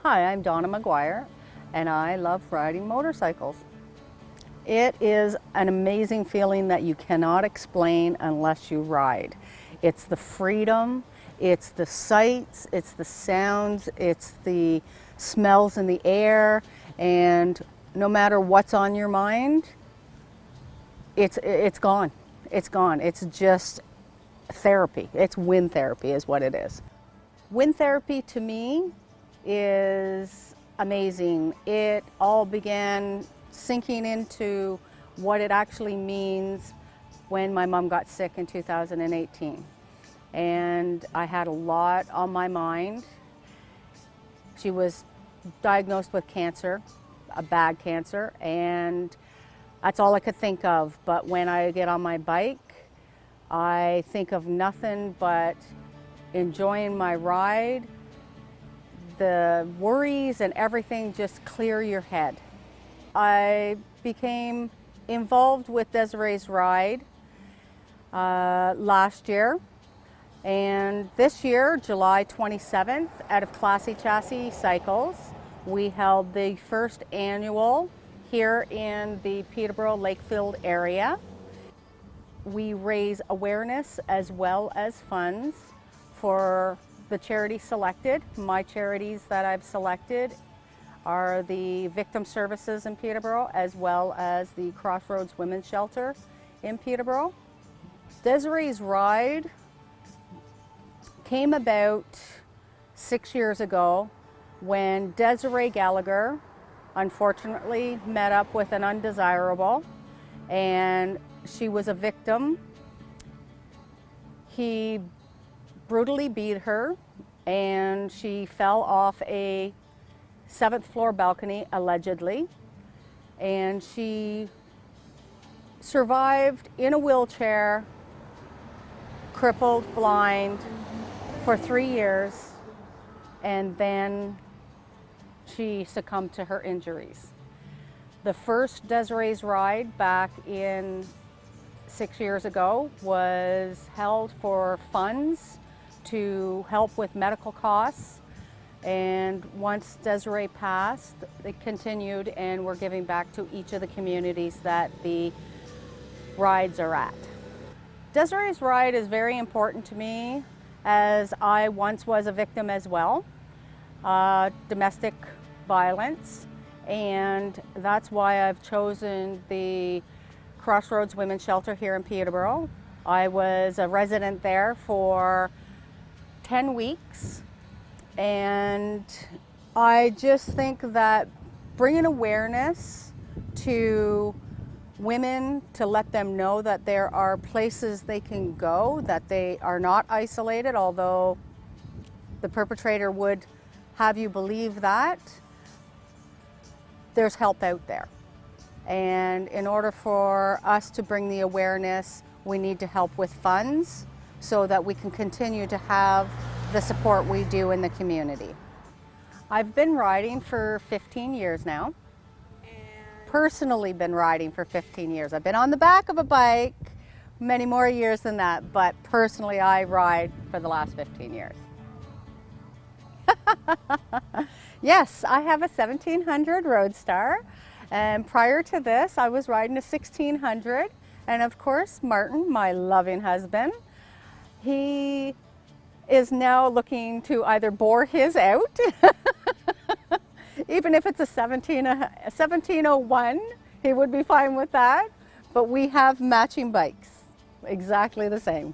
Hi, I'm Donna Maguire, and I love riding motorcycles. It is an amazing feeling that you cannot explain unless you ride. It's the freedom, it's the sights, it's the sounds, it's the smells in the air, and no matter what's on your mind, it's gone. It's gone. It's just therapy. It's wind therapy is what it is. Wind therapy to me is amazing. It all began sinking into what it actually means when my mom got sick in 2018. And I had a lot on my mind. She was diagnosed with cancer, a bad cancer, and that's all I could think of. But when I get on my bike, I think of nothing but enjoying my ride. The worries and everything just clear your head. I became involved with Desiree's ride last year, and this year, July 27th, out of Classy Chassis Cycles, we held the first annual here in the Peterborough Lakefield area. We raise awareness as well as funds for the charities selected. My charities that I've selected are the Victim Services in Peterborough as well as the Crossroads Women's Shelter in Peterborough. Desiree's ride came about 6 years ago when Desiree Gallagher unfortunately met up with an undesirable, and she was a victim. He brutally beat her and she fell off a 7th floor balcony allegedly, and she survived in a wheelchair, crippled, blind for 3 years, and then she succumbed to her injuries. The first Desiree's ride back in 6 years ago was held for funds to help with medical costs, and once Desiree passed, it continued, and we're giving back to each of the communities that the rides are at. Desiree's ride is very important to me, as I once was a victim as well, domestic violence, and that's why I've chosen the Crossroads Women's Shelter here in Peterborough. I was a resident there for 10 weeks, and I just think that bringing awareness to women, to let them know that there are places they can go, that they are not isolated, although the perpetrator would have you believe that, there's help out there. And in order for us to bring the awareness, we need to help with funds so that we can continue to have the support we do in the community. I've been riding for 15 years now. Personally been riding for 15 years. I've been on the back of a bike many more years than that, but personally I ride for the last 15 years. Yes, I have a 1700 Roadstar, and prior to this I was riding a 1600, and of course Martin, my loving husband, he is now looking to either bore his out even if it's a 1701, he would be fine with that, but we have matching bikes, exactly the same.